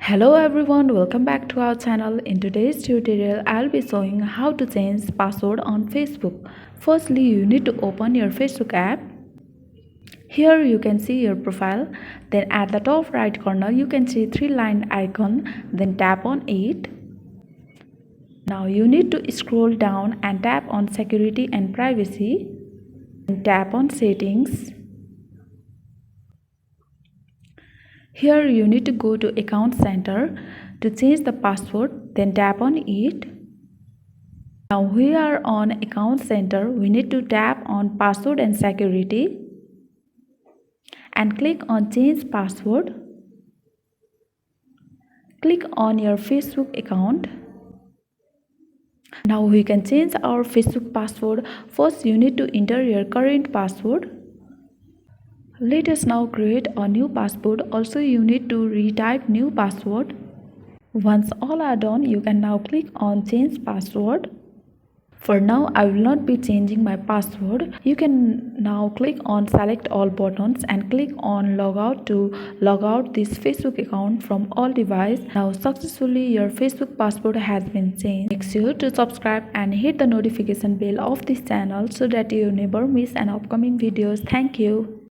Hello everyone, welcome back to our channel. In today's tutorial, I'll be showing how to change password on Facebook. Firstly, you need to open your Facebook app. Here you can see your profile. Then at the top right corner, you can see three-line icon. Then tap on it. Now you need to scroll down and tap on security and privacy. Then tap on settings. Here you need to go to account center to change the password, then tap on it. Now we are on account center, we need to tap on password and security and click on change password. Click on your Facebook account. Now we can change our Facebook password. First you need to enter your current password. Let us now create a new password. Also you need to retype new password. Once all are done, you can now click on change password. For now, I will not be changing my password. You can now click on select all buttons and click on logout to log out this Facebook account from all devices. Now successfully your Facebook password has been changed. Make sure to subscribe and hit the notification bell of this channel so that you never miss an upcoming videos. Thank you.